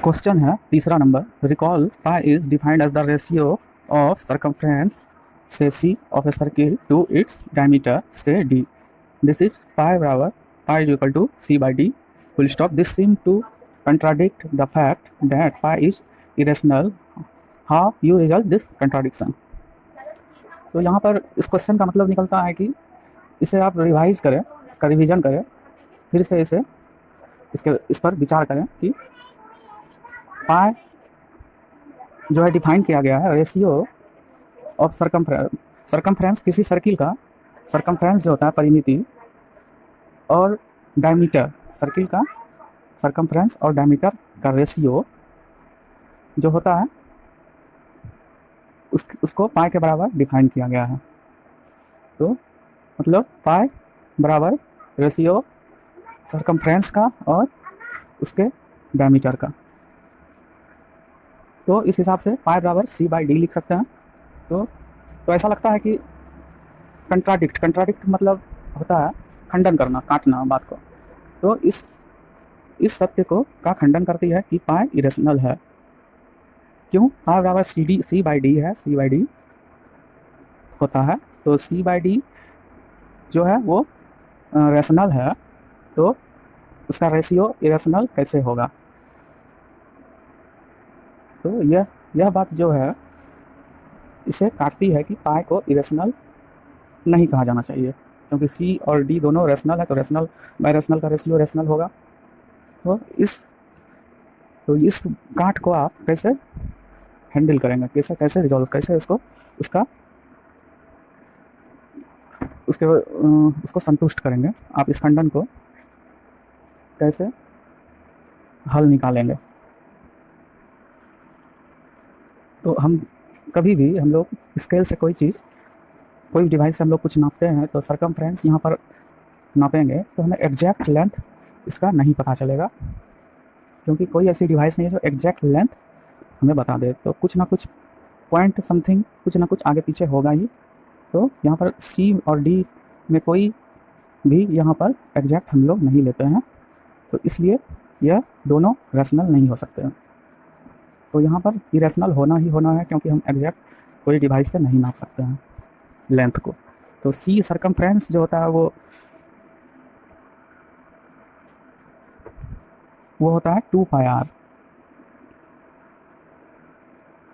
Question है तीसरा नंबर। Recall pi is defined as the ratio of circumference से C of a circle to its diameter से D. This is pi बराबर pi is equal to C by D full stop. This seem to contradict the fact that pi is irrational. How you resolve this contradiction. तो यहाँ पर इस question का मतलब निकलता है कि इसे आप रिवाइज करें, इसका रिवीजन करें, फिर से इस पर विचार करें कि पाई जो है डिफाइन किया गया है रेशियो ऑफ सर्कमफ्रेंस किसी सर्किल का सर्कमफ्रेंस जो होता है परिमिति और डायमीटर सर्किल का सर्कमफ्रेंस और डायमीटर का रेशियो जो होता है उसको पाई के बराबर डिफाइन किया गया है। तो मतलब पाई बराबर रेशियो सर्कमफ्रेंस का और उसके डायमीटर का। तो इस हिसाब से पाई बराबर सी बाई डी लिख सकते हैं। तो ऐसा लगता है कि कंट्राडिक्ट मतलब होता है खंडन करना, काटना बात को। तो इस सत्य को का खंडन करती है कि पाई इरेशनल है। क्यों? पाई बराबर सी बाई डी है, सी बाई डी होता है। तो सी बाई डी जो है वो रेशनल है, तो उसका रेशियो इरेशनल कैसे होगा। तो यह बात जो है इसे काटती है कि पाई को इरेशनल नहीं कहा जाना चाहिए, क्योंकि सी और डी दोनों रेशनल है, तो रेशनल बाई रेशनल का रेशियो रेशनल होगा। तो इस काट को आप कैसे हैंडल करेंगे, कैसे रिजॉल्व, कैसे उसको संतुष्ट करेंगे, आप इस खंडन को कैसे हल निकालेंगे। तो कभी भी हम लोग स्केल से कोई डिवाइस से हम लोग कुछ नापते हैं तो सर्कमफ्रेंस यहाँ पर नापेंगे तो हमें एग्जैक्ट लेंथ इसका नहीं पता चलेगा, क्योंकि कोई ऐसी डिवाइस नहीं है जो एग्जैक्ट लेंथ हमें बता दे। तो कुछ ना कुछ पॉइंट समथिंग कुछ ना कुछ आगे पीछे होगा ही। तो यहाँ पर सी और डी में कोई भी यहाँ पर एग्जैक्ट हम लोग नहीं लेते हैं, तो इसलिए यह दोनों रेशनल नहीं हो सकते हैं। तो यहाँ पर इरेशनल होना ही होना है, क्योंकि हम एग्जैक्ट कोई डिवाइस से नहीं नाप सकते हैं लेंथ को। तो सी सर्कमफ्रेंस जो होता है वो होता है 2 पाई आर।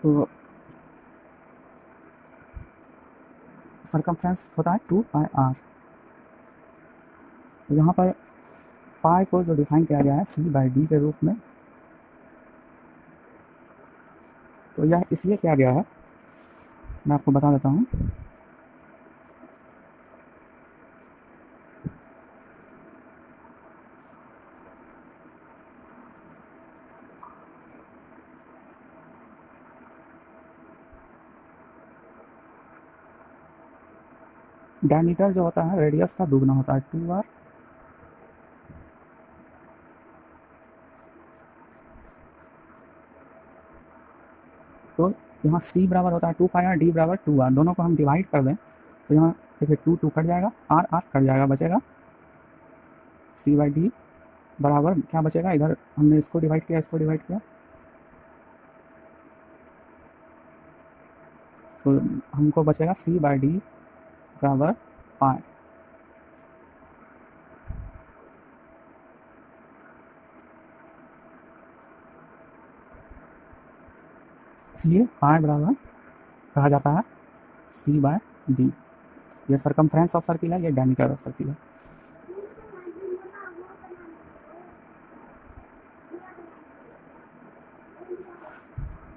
तो सर्कमफ्रेंस होता है 2 पाई आर। तो यहाँ पर पाई को जो डिफाइन किया गया है सी बाई डी के रूप में, तो यह इसलिए किया गया है, मैं आपको बता देता हूँ। डायमीटर जो होता है रेडियस का दुगना होता है 2r। तो यहाँ c बराबर होता है 2 पाई आर, डी बराबर 2r। दोनों को हम डिवाइड कर दें तो यहाँ देखिए 2 कट जाएगा, r कट जाएगा, बचेगा c बाई डी बराबर क्या बचेगा, इधर हमने इसको डिवाइड किया, तो हमको बचेगा c बाई डी बराबर पाई। इसलिए पाई बराबर कहा जाता है सी बाई डी। ये सर्कमफ्रेंस ऑफ सर्किल है, ये डायमीटर ऑफ सर्किल है।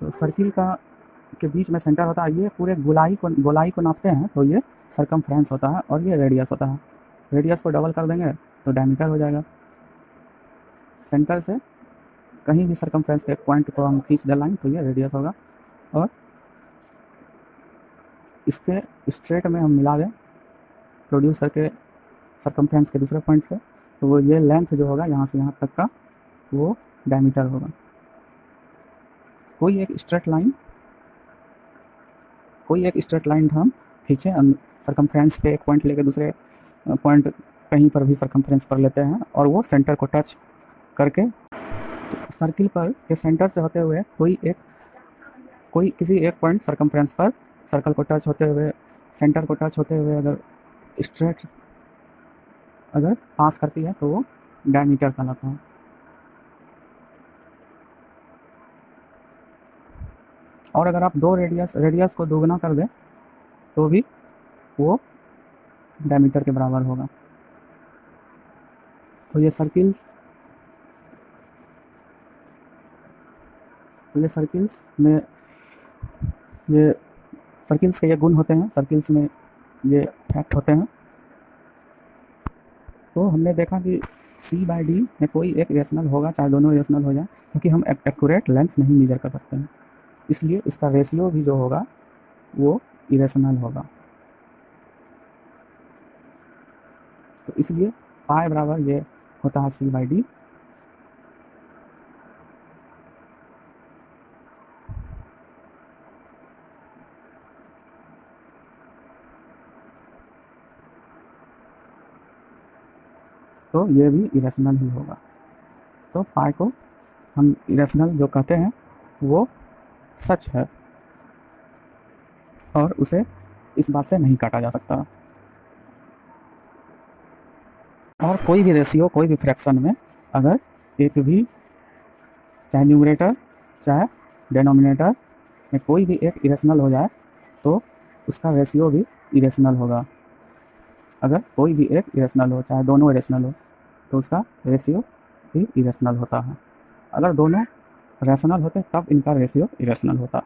तो सर्किल के बीच में सेंटर होता है, ये पूरे गोलाई को नापते हैं, तो ये सर्कमफ्रेंस होता है और ये रेडियस होता है। रेडियस को डबल कर देंगे तो डायमीटर हो जाएगा। सेंटर से कहीं भी सर्कमफ्रेंस के पॉइंट को हम खींच दे लाइन तो ये रेडियस होगा, और इसके स्ट्रेट में हम मिला दें प्रोड्यूस करके सर्कमफ्रेंस के दूसरे पॉइंट पे, तो वो ये लेंथ जो होगा यहाँ से यहाँ तक का वो डायमीटर होगा। कोई एक स्ट्रेट लाइन हम खींचें सर्कमफ्रेंस पे एक पॉइंट लेके दूसरे पॉइंट कहीं पर भी सर्कमफ्रेंस कर लेते हैं और वो सेंटर को टच करके सर्किल पर के सेंटर से होते हुए कोई किसी एक पॉइंट सरकमफ्रेंस पर सर्कल को टच होते हुए, सेंटर को टच होते हुए अगर स्ट्रेट अगर पास करती है तो वो डायमीटर कहलाता है। और अगर आप दो रेडियस को दोगुना कर दें तो भी वो डायमीटर के बराबर होगा। तो ये सर्किल्स में ये सर्किल्स के ये गुण होते हैं, सर्किल्स में ये फैक्ट होते हैं। तो हमने देखा कि C/D में कोई एक इरेशनल होगा, चाहे दोनों इरेशनल हो जाए, क्योंकि हम एक्यूरेट लेंथ नहीं मेजर कर सकते हैं, इसलिए इसका रेशियो भी जो होगा वो इरेशनल होगा। तो इसलिए पाई बराबर ये होता है C/D। तो ये भी इरेशनल ही होगा। तो पाई को हम इरेशनल जो कहते हैं वो सच है और उसे इस बात से नहीं काटा जा सकता। और कोई भी रेशियो, कोई भी फ्रैक्शन में अगर एक भी, चाहे न्यूमरेटर चाहे डिनोमिनेटर में कोई भी एक इरेशनल हो जाए तो उसका रेशियो भी इरेशनल होगा। अगर कोई भी एक इरेशनल हो, चाहे दोनों इरेशनल हो, तो उसका रेशियो भी इरेशनल होता है। अगर दोनों रैशनल होते तब इनका रेशियो इरेशनल होता।